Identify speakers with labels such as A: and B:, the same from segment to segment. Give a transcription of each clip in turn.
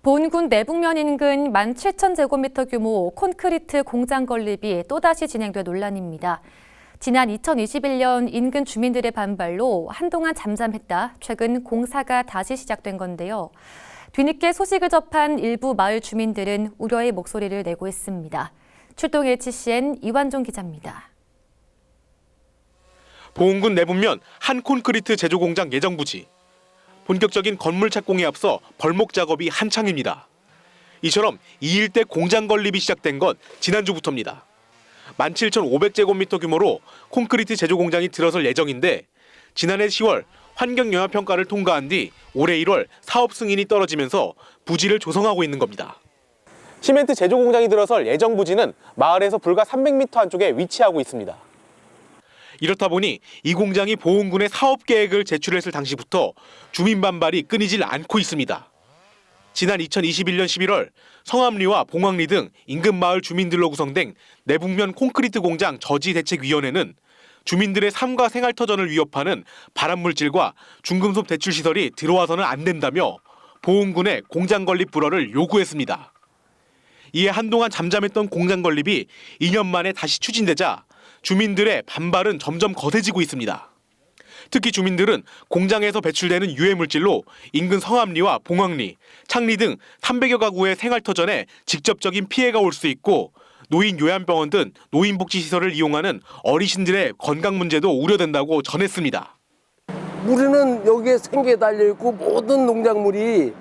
A: 보은군 내북면 인근 17,000제곱미터 규모 콘크리트 공장 건립이 또다시 진행돼 논란입니다. 지난 2021년 인근 주민들의 반발로 한동안 잠잠했다 최근 공사가 다시 시작된 건데요. 뒤늦게 소식을 접한 일부 마을 주민들은 우려의 목소리를 내고 있습니다. 출동 HCN 이완종 기자입니다.
B: 보은군 내북면 한 콘크리트 제조 공장 예정 부지. 본격적인 건물 착공에 앞서 벌목 작업이 한창입니다. 이처럼 이 일대 공장 건립이 시작된 건 지난주부터입니다. 17,500제곱미터 규모로 콘크리트 제조 공장이 들어설 예정인데 지난해 10월 환경영향평가를 통과한 뒤 올해 1월 사업 승인이 떨어지면서 부지를 조성하고 있는 겁니다. 시멘트 제조 공장이 들어설 예정 부지는 마을에서 불과 300m 안쪽에 위치하고 있습니다. 이렇다 보니 이 공장이 보은군에 사업 계획을 제출했을 당시부터 주민 반발이 끊이질 않고 있습니다. 지난 2021년 11월 성암리와 봉황리 등 인근 마을 주민들로 구성된 내북면 콘크리트 공장 저지대책위원회는 주민들의 삶과 생활터전을 위협하는 발암물질과 중금속 대출 시설이 들어와서는 안 된다며 보은군의 공장 건립 불허를 요구했습니다. 이에 한동안 잠잠했던 공장 건립이 2년 만에 다시 추진되자 주민들의 반발은 점점 거세지고 있습니다. 특히 주민들은 공장에서 배출되는 유해물질로 인근 성암리와 봉황리, 창리 등 300여 가구의 생활터전에 직접적인 피해가 올 수 있고 노인 요양병원 등 노인복지시설을 이용하는 어르신들의 건강 문제도 우려된다고 전했습니다.
C: 우리는 여기에 생계 달려있고 모든 농작물이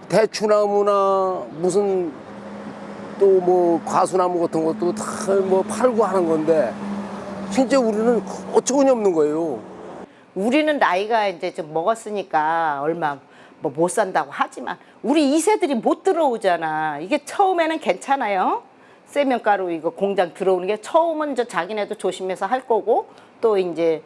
C: 대추나무나 무슨 또 뭐 과수나무 같은 것도 다 뭐 팔고 하는 건데 진짜 우리는 어처구니 없는 거예요.
D: 우리는 나이가 이제 좀 먹었으니까 얼마 뭐 못 산다고 하지만 우리 2세들이 못 들어오잖아. 이게 처음에는 괜찮아요. 세면가루 이거 공장 들어오는 게 처음은 이제 자기네도 조심해서 할 거고 또 이제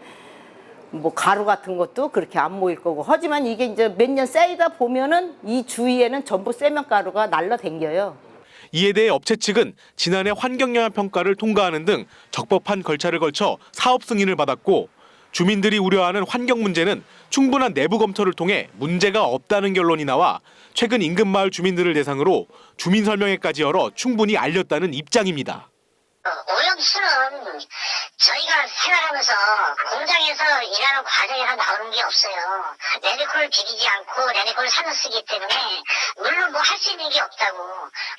D: 뭐 가루 같은 것도 그렇게 안 모일 거고 하지만 이게 이제 몇 년 쌓이다 보면은 이 주위에는 전부 세면가루가 날라댕겨요.
B: 이에 대해 업체 측은 지난해 환경영향평가를 통과하는 등 적법한 절차를 거쳐 사업 승인을 받았고 주민들이 우려하는 환경 문제는 충분한 내부 검토를 통해 문제가 없다는 결론이 나와 최근 인근 마을 주민들을 대상으로 주민 설명회까지 열어 충분히 알렸다는 입장입니다.
E: 오염수는 저희가 생활하면서 공장에서 일하는 과정에서 나오는 게 없어요. 레니콜을 비비지 않고 레니콜을 사서 쓰기 때문에 물론 뭐 할 수 있는 게 없다고.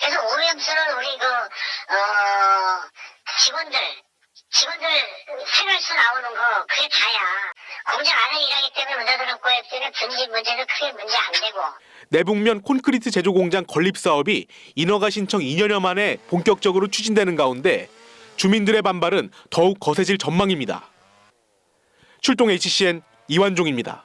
E: 그래서 오염수는 우리 직원들 생활수 나오는 거 그게 다야. 공장 안에 일하기 때문에 문제되는 거에 때문에 분진 문제는 크게 문제 안 되고.
B: 내북면 콘크리트 제조 공장 건립 사업이 인허가 신청 2년여 만에 본격적으로 추진되는 가운데 주민들의 반발은 더욱 거세질 전망입니다. 출동 HCN 이완종입니다.